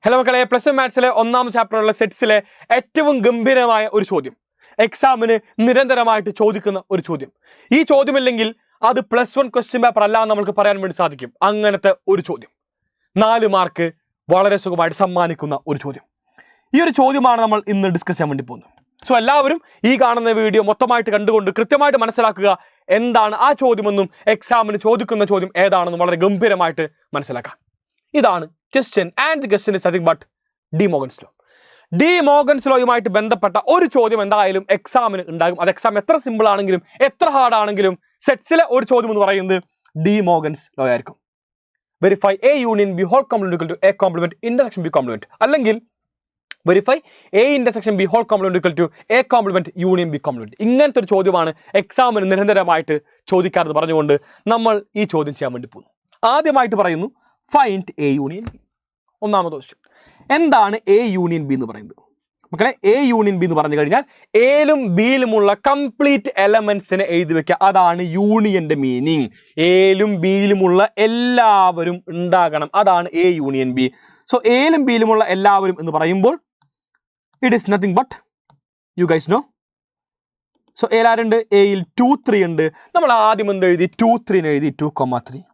Hello മക്കളെ, plus 1 മാത്സിലെ ഒന്നാം ചാപ്റ്ററുള്ള സെറ്റ്സിലെ ഏറ്റവും ഗംഭീരമായ ഒരു ചോദ്യം, എക്സാമിന് നിരന്തരമായിട്ട് ചോദിക്കുന്ന ഒരു ചോദ്യം. ഈ ചോദ്യമില്ലെങ്കിൽ അത് പ്ലസ് 1 ക്വസ്റ്റ്യൻ പേപ്പർ അല്ല എന്ന് നമുക്ക് പറയാൻ വേണ്ടി സാധിക്കും. അങ്ങനത്തെ ഒരു ചോദ്യം, 4 മാർക്ക് വളരെ സുഖമായിട്ട് സമ്മാനിക്കുന്ന ഒരു ചോദ്യം. ഈ ഒരു ചോദ്യമാണ് നമ്മൾ ഇന്ന് ഡിസ്കസ് ചെയ്യാൻ വേണ്ടി പോകുന്നത്. സോ എല്ലാവരും ഈ കാണുന്ന വീഡിയോ മൊത്തമായിട്ട് കണ്ടുകൊണ്ട് കൃത്യമായിട്ട് മനസ്സിലാക്കുക എന്താണ് ആ ചോദ്യമെന്നും എക്സാമിന് ചോദിക്കുന്ന ചോദ്യം ഏതാണെന്നും വളരെ ഗംഭീരമായിട്ട് മനസ്സിലാക്കാം. ഇതാണ് question, and the question is nothing but De Morgan's law. De Morgan's ലോയുമായിട്ട് ബന്ധപ്പെട്ട ഒരു ചോദ്യം എന്തായാലും എക്സാമിന് ഉണ്ടാകും. അത് എക്സാം എത്ര സിമ്പിൾ ആണെങ്കിലും എത്ര ഹാർഡ് ആണെങ്കിലും സെറ്റ്സിലെ ഒരു ചോദ്യം എന്ന് പറയുന്നത് ഡി മോഗൻസ് ലോ ആയിരിക്കും. Verify A union B whole complement equal to A complement intersection B complement, അല്ലെങ്കിൽ verify A intersection B whole complement equal to A complement union B complement. ഇങ്ങനത്തെ ഒരു ചോദ്യമാണ് എക്സാമിന് നിരന്തരമായിട്ട് ചോദിക്കാറെന്ന് പറഞ്ഞുകൊണ്ട് നമ്മൾ ഈ ചോദ്യം ചെയ്യാൻ വേണ്ടി പോകുന്നു. ആദ്യമായിട്ട് പറയുന്നു ഫൈൻഡ് എ യൂണിയൻ ബി. ഒന്നാമത്തെ ക്വസ്റ്റ്യൻ, എന്താണ് എ യൂണിയൻ ബി എന്ന് പറയുന്നത്? മക്കളെ, എ യൂണിയൻ ബി എന്ന് പറഞ്ഞു കഴിഞ്ഞാൽ എയിലും ബിയിലുമുള്ള കംപ്ലീറ്റ് എലമെന്റ്സിനെ എഴുതി വെക്കുക. അതാണ് യൂണിയന്റെ മീനിങ്. എയിലും ബിയിലുമുള്ള എല്ലാവരും ഉണ്ടാകണം, അതാണ് എ യൂണിയൻ ബി. സോ എയിലും ബിയിലുമുള്ള എല്ലാവരും എന്ന് പറയുമ്പോൾ it is nothing but, you guys know. So എയിൽ ആരുണ്ട്? എയിൽ 2, 3 ഉണ്ട്. നമ്മൾ ആദ്യം എന്ത് എഴുതി? 2, 3 എഴുതി 2,3.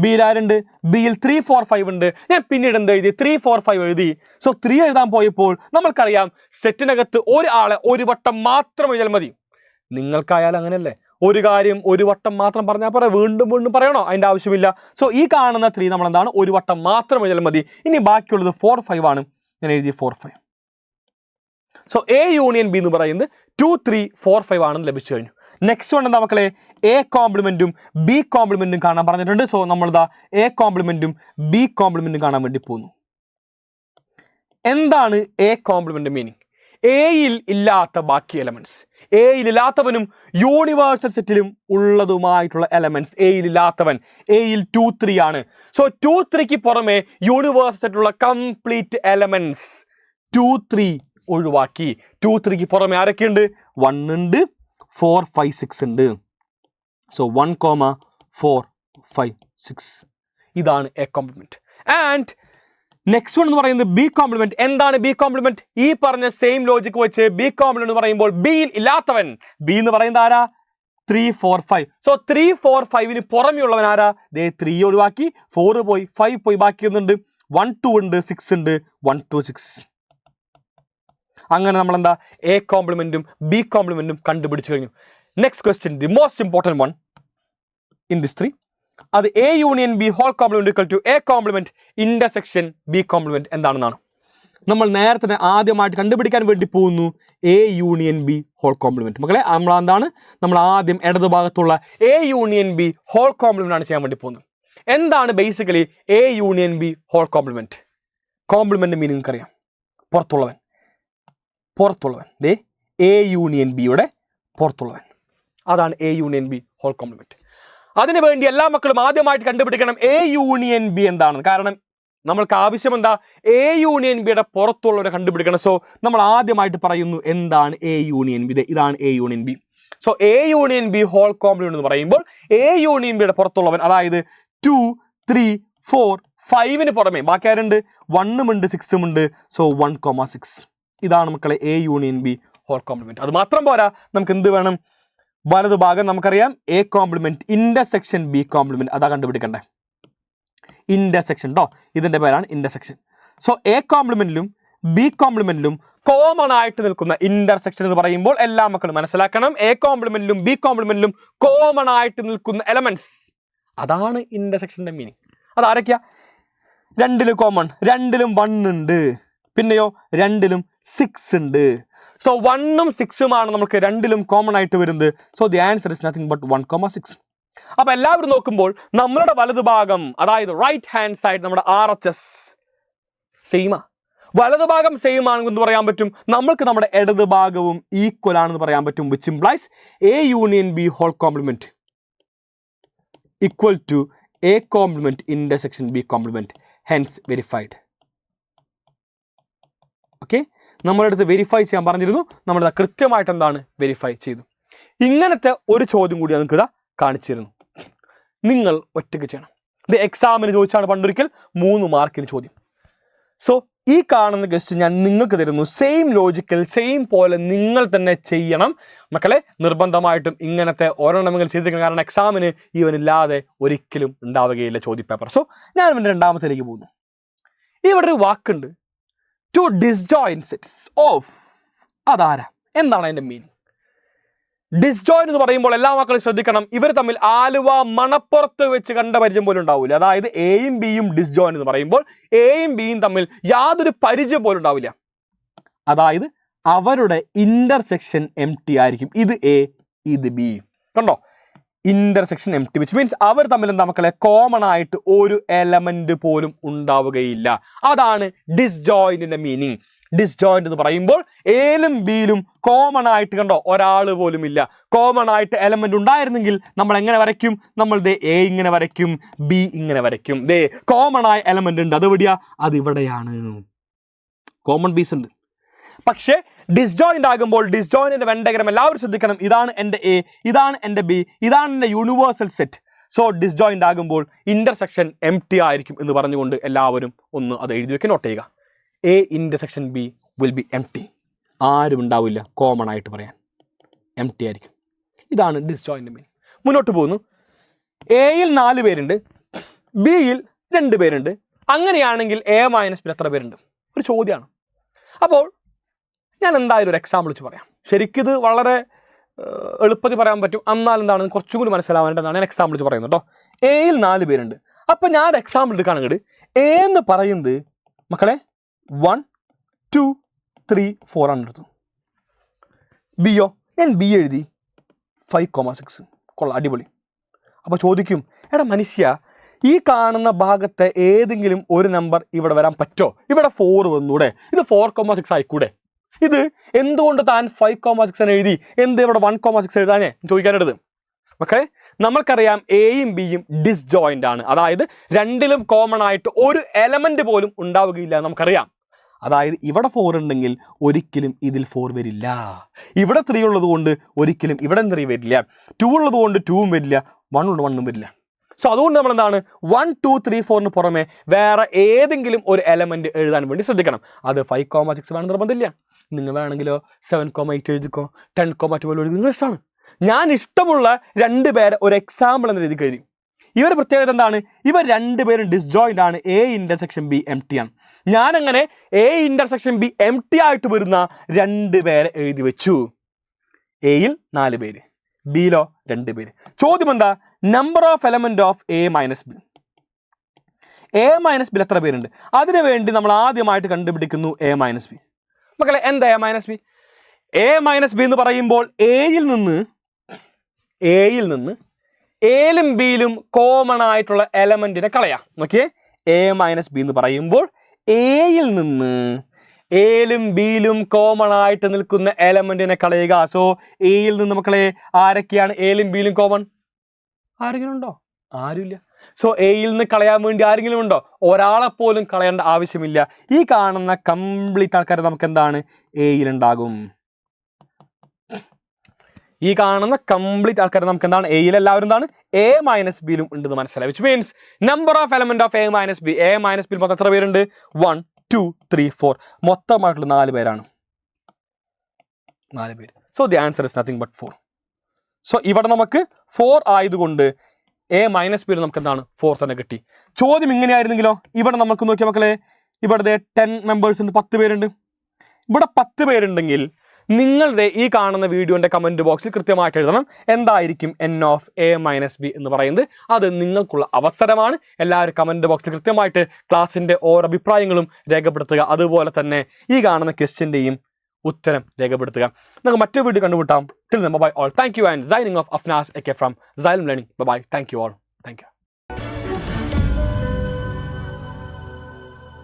ബിയിൽ ആരുണ്ട്? ബിയിൽ 3, 4, 5 ഉണ്ട്. ഞാൻ പിന്നീട് എന്ത് എഴുതി? 3, 4, 5 എഴുതി. സോ 3 എഴുതാൻ പോയപ്പോൾ നമ്മൾക്കറിയാം സെറ്റിനകത്ത് ഒരാളെ ഒരു വട്ടം മാത്രം എഴുതിയാൽ മതി. നിങ്ങൾക്കായാലും അങ്ങനെയല്ലേ? ഒരു കാര്യം ഒരു വട്ടം മാത്രം പറഞ്ഞാൽ പറയാം, വീണ്ടും വീണ്ടും പറയണോ? അതിന്റെ ആവശ്യമില്ല. സോ ഈ കാണുന്ന 3 നമ്മൾ എന്താണ്? ഒരു വട്ടം മാത്രം എഴുതിയാൽ മതി. ഇനി ബാക്കിയുള്ളത് 4, 5 ആണ്. ഞാൻ എഴുതി 4, 5. സോ എ യൂണിയൻ ബി എന്ന് പറയുന്നത് 2, 3, 4, 5 ആണെന്ന് ലഭിച്ചു കഴിഞ്ഞു. നെക്സ്റ്റ് വൺ എന്താ മക്കളെ? എ കോംപ്ലിമെന്റും ബി കോംപ്ലിമെന്റും കാണാൻ പറഞ്ഞിട്ടുണ്ട്. സോ നമ്മളിതാ എ കോംപ്ലിമെന്റും ബി കോംപ്ലിമെന്റും കാണാൻ വേണ്ടി പോകുന്നു. എന്താണ് എ കോംപ്ലിമെന്റ് മീനിങ്? എയിൽ ഇല്ലാത്ത ബാക്കി എലമെന്റ്സ്, എയിൽ ഇല്ലാത്തവനും യൂണിവേഴ്സൽ സെറ്റിലും ഉള്ളതുമായിട്ടുള്ള എലമെന്റ്സ് എയിൽ ഇല്ലാത്തവൻ എയിൽ 2, 3 ആണ്. സോ 2, 3ക്ക് പുറമെ യൂണിവേഴ്സൽ സെറ്റിലുള്ള കംപ്ലീറ്റ് എലമെന്റ്സ് 2, 3 ഒഴിവാക്കി. 2, 3ക്ക് പുറമെ ആരൊക്കെയുണ്ട്? 1 ഉണ്ട്, 4, 5, 6 ഉണ്ട്. സോ 1, 4, 5, 6. ഇതാണ് A complement. And next one എന്ന് പറയുന്നത് ബി കോംപ്ലിമെന്റ്. എന്താണ് ബി കോംപ്ലിമെന്റ്? ഈ പറഞ്ഞ സെയിം ലോജിക് വെച്ച് ബി കോംപ്ലിമെന്റ് എന്ന് പറയുമ്പോൾ ബിയിൽ ഇല്ലാത്തവൻ, ബി എന്ന് പറയുന്നത് ആരാ? 3, 4, 5. സോ 3, 4, 5ന് പുറമെയുള്ളവൻ ആരാ? 3 ഒഴിവാക്കി, 4 പോയി, 5 പോയി, ബാക്കി ഒന്നുണ്ട് 1, 2 ഉണ്ട്, 6 ഉണ്ട്, 1, 2, 6. അങ്ങനെ നമ്മൾ എന്താ എ കോംപ്ലിമെന്റും ബി കോംപ്ലിമെന്റും കണ്ടുപിടിച്ചു കഴിഞ്ഞു. Next question, the most important one in this 3, അത് A union B whole complement equal to A complement intersection B complement എന്താണെന്നാണ് നമ്മൾ നേരത്തെ ആദ്യമായിട്ട് കണ്ടുപിടിക്കാൻ വേണ്ടി പോകുന്നു. A union B whole complement. മക്കളെ, നമ്മൾ ആദ്യം ഇടതുഭാഗത്തുള്ള A union B whole complement ആണ് ചെയ്യാൻ വേണ്ടി പോകുന്നത്. എന്താണ് basically A union B whole complement? Complement meaning അറിയാം, പുറത്തുള്ളവൻ. ദേ എ യൂണിയൻ ബിയുടെ പുറത്തുള്ളവൻ, അതാണ് A union B whole complement. അതിനുവേണ്ടി എല്ലാ മക്കളും ആദ്യമായിട്ട് കണ്ടുപിടിക്കണം എ യൂണിയൻ ബി എന്താണെന്ന്. കാരണം നമ്മൾക്ക് ആവശ്യം എന്താ? എ യൂണിയൻ ബിയുടെ പുറത്തുള്ളവരെ കണ്ടുപിടിക്കണം. സോ നമ്മൾ ആദ്യമായിട്ട് പറയുന്നു എന്താണ് എ യൂണിയൻ ബി. ഇതാണ് A union B. So A union B whole complement എന്ന് പറയുമ്പോൾ എ യൂണിയൻ ബിയുടെ പുറത്തുള്ളവൻ, അതായത് 2, 3, 4, 5ന് പുറമെ ബാക്കി ആരുണ്ട്? 1 ഉണ്ട്, 6 ഉണ്ട്. സോ 1, 6. ഇതാണ് മക്കളെ A union B whole complement. അത് മാത്രം പോരാ, നമുക്ക് എന്ത് വേണം? വലതു ഭാഗം നമുക്കറിയാം A complement intersection B complement. അതാ കണ്ടുപിടിക്കണ്ടേ, ഇന്റർസെക്ഷൻ ട്ടോ. ഇതിന്റെ പേരാണ് ഇന്റർസെക്ഷൻ. സോ എ കോംപ്ലിമെന്റിലും ബി കോംപ്ലിമെന്റിലും കോമൺ ആയിട്ട് നിൽക്കുന്ന ഇന്റർസെക്ഷൻ എന്ന് പറയുമ്പോൾ എല്ലാ മക്കളും മനസ്സിലാക്കണം, എ കോംപ്ലിമെന്റിലും ബി കോംപ്ലിമെന്റിലും കോമൺ ആയിട്ട് നിൽക്കുന്ന എലമെന്റ്സ്, അതാണ് ഇന്റർസെക്ഷന്റെ മീനിങ്. അതാരൊക്കെയാ? 2ലും കോമൺ, 2ലും 1 ഉണ്ട്, പിന്നെയോ 2ലും 6 ഉണ്ട്. സോ 1ഉം 6ഉമാണ് നമുക്ക് 2ലും കോമൺ ആയിട്ട് വരുന്നത്. So the answer is nothing but 1,6. അപ്പൊ എല്ലാവരും നോക്കുമ്പോൾ നമ്മളുടെ വലതുഭാഗം, അതായത് റൈറ്റ് ഹാൻഡ് സൈഡ്, നമ്മുടെ RHS സെയിമാ. വലതുഭാഗം സെയിം ആണെന്ന് പറയാൻ പറ്റും. നമ്മൾക്ക് നമ്മുടെ ഇടത് ഭാഗവും ഈക്വൽ ആണെന്ന് പറയാൻ പറ്റും. Which implies A union B whole complement equal to A complement intersection B complement, hence verified. Okay, നമ്മുടെ അടുത്ത് വെരിഫൈ ചെയ്യാൻ പറഞ്ഞിരുന്നു. നമ്മളിതാ കൃത്യമായിട്ട് എന്താണ് വെരിഫൈ ചെയ്തു. ഇങ്ങനത്തെ ഒരു ചോദ്യം കൂടി നമുക്ക് ഇതാ കാണിച്ചു തരുന്നു. നിങ്ങൾ ഒറ്റയ്ക്ക് ചെയ്യണം. ഇത് എക്സാമിന് ചോദിച്ചാണ് പണ്ടൊരിക്കൽ 3 മാർക്കിന് ചോദ്യം. സോ ഈ കാണുന്ന ക്വസ്റ്റ്യൻ ഞാൻ നിങ്ങൾക്ക് തരുന്നു, സെയിം ലോജിക്കൽ സെയിം പോലെ നിങ്ങൾ തന്നെ ചെയ്യണം മക്കളെ. നിർബന്ധമായിട്ടും ഇങ്ങനത്തെ ഓരോണമെങ്കിലും ചെയ്തിരിക്കണം, കാരണം എക്സാമിന് ഇവനില്ലാതെ ഒരിക്കലും ഉണ്ടാവുകയില്ല ചോദ്യപേപ്പർ. സോ ഞാൻ ഇവൻ്റെ രണ്ടാമത്തേക്ക് പോകുന്നു. ഇവിടെ ഒരു വാക്കുണ്ട്, ടു ഡിസ്ജോയിൻ സെറ്റ്സ് ഓഫ്. അതാരാ, എന്താണ് അതിൻ്റെ മീനിങ്? ഡിസ്ജോയിൻ എന്ന് പറയുമ്പോൾ എല്ലാ മക്കളും ശ്രദ്ധിക്കണം, ഇവർ തമ്മിൽ ആലുവ മണപ്പുറത്ത് വെച്ച് കണ്ട പരിചയം പോലും ഉണ്ടാവില്ല. അതായത് എയും ബിയും ഡിസ്ജോയിൻ എന്ന് പറയുമ്പോൾ എയും ബിയും തമ്മിൽ യാതൊരു പരിചയം പോലും ഉണ്ടാവില്ല. അതായത് അവരുടെ ഇന്റർസെക്ഷൻ എം ടി ആയിരിക്കും. ഇത് എ, ഇത് ബി. കണ്ടോ, intersection empty, which means അവർ തമ്മിൽ എന്താ മക്കളെ, കോമൺ ആയിട്ട് ഒരു എലമെന്റ് പോലും ഉണ്ടാവുകയില്ല. അതാണ് ഡിസ്ജോയിന്റിന്റെ മീനിങ്. ഡിസ്ജോയിന്റ് എന്ന് പറയുമ്പോൾ എയിലും ബിയിലും കോമൺ ആയിട്ട് കണ്ടോ ഒരാൾ പോലും ഇല്ല. കോമൺ ആയിട്ട് എലമെന്റ് ഉണ്ടായിരുന്നെങ്കിൽ നമ്മൾ എങ്ങനെ വരയ്ക്കും? നമ്മൾ ദേ എ ഇങ്ങനെ വരയ്ക്കും, ബി ഇങ്ങനെ വരയ്ക്കും. ദേ കോമൺ ആയ എലമെന്റ് ഉണ്ട്, അത് എവിടെയാ? അത് ഇവിടെയാണ്. കോമൺ പീസ് ഉണ്ട്. പക്ഷേ ഡിസ്ജോയിന്റ് ആകുമ്പോൾ ഡിസ്ജോയിന്റിന്റെ വെൻ ഡയഗ്രം എല്ലാവരും ശ്രദ്ധിക്കണം. ഇതാണ് എൻ്റെ എ, ഇതാണ് എൻ്റെ ബി, ഇതാണ് എൻ്റെ യൂണിവേഴ്സൽ സെറ്റ്. സോ ഡിസ്ജോയിന്റ് ആകുമ്പോൾ ഇന്റർസെക്ഷൻ എം ടി ആയിരിക്കും എന്ന് പറഞ്ഞുകൊണ്ട് എല്ലാവരും ഒന്ന് അത് എഴുതി വെക്കാൻ, നോട്ട് ചെയ്യുക. A intersection B will be M T. ആരും ഉണ്ടാവില്ല കോമൺ ആയിട്ട് പറയാൻ, എം ടി ആയിരിക്കും. ഇതാണ് ഡിസ്ജോയിന്റ് മീനിങ്. മുന്നോട്ട് പോകുന്നു. എയിൽ 4 പേരുണ്ട്, ബിയിൽ 2 പേരുണ്ട്. അങ്ങനെയാണെങ്കിൽ എ മൈനസ് ബി എത്ര പേരുണ്ട്? ഒരു ചോദ്യമാണ്. അപ്പോൾ ഞാൻ എന്തായാലും ഒരു എക്സാമ്പിൾ വെച്ച് പറയാം. ശരിക്കും ഇത് വളരെ എളുപ്പത്തിൽ പറയാൻ പറ്റും, എന്നാൽ എന്താണ് കുറച്ചും കൂടി മനസ്സിലാവാനായിട്ടാണ് ഞാൻ എക്സാമ്പിൾ വെച്ച് പറയുന്നത് കേട്ടോ. എയിൽ 4 പേരുണ്ട്. അപ്പം ഞാൻ എക്സാമ്പിൾ എടുക്കുകയാണെങ്കിൽ എ എന്ന് പറയുന്നത് മക്കളെ 1 2 3 4 ആണ് എടുത്തു. ബിയോ, ഞാൻ ബി എഴുതി 5,6. കൊള്ളാം, അടിപൊളി. അപ്പോൾ ചോദിക്കും, എടാ മനുഷ്യ, ഈ കാണുന്ന ഭാഗത്തെ ഏതെങ്കിലും ഒരു നമ്പർ ഇവിടെ വരാൻ പറ്റുമോ? ഇവിടെ 4 വന്നൂടെ, ഇത് 4,6 ആയിക്കൂടെ? ഇത് എന്തുകൊണ്ട് താൻ 5,6 എന്ന് എഴുതി, എന്ത് ഇവിടെ 1,6 എഴുതാനേ ചോദിക്കാനെടുത്ത്? ഓക്കെ, നമ്മൾക്കറിയാം എയും ബിയും ഡിസ്ജോയിന്റ് ആണ്. അതായത് രണ്ടിലും കോമൺ ആയിട്ട് ഒരു എലമെന്റ് പോലും ഉണ്ടാവുകയില്ല നമുക്കറിയാം. അതായത് ഇവിടെ 4 ഉണ്ടെങ്കിൽ ഒരിക്കലും ഇതിൽ 4 വരില്ല. ഇവിടെ 3 ഉള്ളത് കൊണ്ട് ഒരിക്കലും ഇവിടെ 3 വരില്ല. 2 ഉള്ളത് കൊണ്ട് 2ഉം വരില്ല. 1 ഉണ്ട് 1ഉം വരില്ല. സോ അതുകൊണ്ട് നമ്മൾ എന്താണ് 1 2 3 4ന് പുറമെ വേറെ ഏതെങ്കിലും ഒരു എലമെന്റ് എഴുതാൻ വേണ്ടി ശ്രദ്ധിക്കണം. അത് 5,6 വേണം നിർബന്ധമില്ല. നിങ്ങൾ വേണമെങ്കിലോ 7,8 എഴുതിക്കോ, 10,12 എഴുതി, നിങ്ങൾ ഇഷ്ടമാണ്. ഞാൻ ഇഷ്ടമുള്ള 2 പേരെ ഒരു എക്സാമ്പിൾ എന്ന രീതിക്ക് എഴുതി. ഇവരുടെ പ്രത്യേകത എന്താണ്? ഇവർ 2 പേരും ഡിസ്ജോയിന്റ് ആണ്. A intersection B M T ആണ്. ഞാനങ്ങനെ A intersection B M T ആയിട്ട് വരുന്ന 2 പേരെ എഴുതി വെച്ചു. എയിൽ 4 പേര്, ബിയിലോ 2 പേര്. ചോദ്യം എന്താ? Number of element of A minus B. A minus ബിയിൽ എത്ര പേരുണ്ട്? അതിനു വേണ്ടി നമ്മൾ ആദ്യമായിട്ട് കണ്ടുപിടിക്കുന്നു എ മൈനസ് ബി. മക്കളെ, എന്താ A minus B? A minus B എന്ന് പറയുമ്പോൾ എയിൽ നിന്ന് എയിലും ബിയിലും കോമൺ ആയിട്ടുള്ള എലമെന്റിനെ കളയാം. നോക്കിയേ, എ മൈനസ് ബി എന്ന് പറയുമ്പോൾ എയിൽ നിന്ന് എയിലും ബിയിലും കോമൺ ആയിട്ട് നിൽക്കുന്ന എലമെന്റിനെ കളയുക. സോ എയിൽ നിന്ന് മക്കളെ ആരൊക്കെയാണ് എയിലും ബിയിലും കോമൺ? ആരെങ്കിലും ഉണ്ടോ? ആരുമില്ല. സോ എയിൽ നിന്ന് കളയാൻ വേണ്ടി ആരെങ്കിലും ഉണ്ടോ? ഒരാളെപ്പോലും കളയേണ്ട ആവശ്യമില്ല. ഈ കാണുന്ന കംപ്ലീറ്റ് ആൾക്കാർ നമുക്ക് എന്താണ് എയിലുണ്ടാകും. ഈ കാണുന്ന കംപ്ലീറ്റ് ആൾക്കാർ നമുക്ക് എന്താണ് എയിൽ എല്ലാവരും എന്താണ് എ മൈനസ് ബിയിലും ഉണ്ടെന്ന് മനസ്സിലായി. Which means number of element of A minus B. A minus ബിയിൽ മൊത്തം എത്ര പേരുണ്ട്? 1 2 3 4. മൊത്തമായിട്ടുള്ള 4 പേരാണ്. 4 പേര്. So the answer is nothing but 4. So ഇവിടെ നമുക്ക് 4 ആയതുകൊണ്ട് എ മൈനസ് ബിയിൽ നമുക്ക് എന്താണ് 4 തന്നെ കിട്ടി. ചോദ്യം ഇങ്ങനെയായിരുന്നെങ്കിലോ? ഇവിടെ നമുക്ക് നോക്കിയാൽ മക്കളെ, ഇവിടെ 10 മെമ്പേഴ്സ് ഉണ്ട്, 10 പേരുണ്ട്. ഇവിടെ 10 പേരുണ്ടെങ്കിൽ നിങ്ങളുടെ ഈ കാണുന്ന വീഡിയോന്റെ കമന്റ് ബോക്സിൽ കൃത്യമായിട്ട് എഴുതണം എന്തായിരിക്കും N of A minus B എന്ന് പറയുന്നത്. അത് നിങ്ങൾക്കുള്ള അവസരമാണ്. എല്ലാവരും കമന്റ് ബോക്സിൽ കൃത്യമായിട്ട് ക്ലാസിന്റെ ഓരോ അഭിപ്രായങ്ങളും രേഖപ്പെടുത്തുക. അതുപോലെ തന്നെ ഈ കാണുന്ന ക്വസ്റ്റ്യന്റെയും ഉത്തരം രേഖപ്പെടുത്തുക. നമുക്ക് മറ്റൊരു വീഡിയോ കണ്ടുമുട്ടാം. Till then, bye bye all. Thank you and signing off Afnas AK from Xylem Learning. Bye bye. Thank you all. Thank you.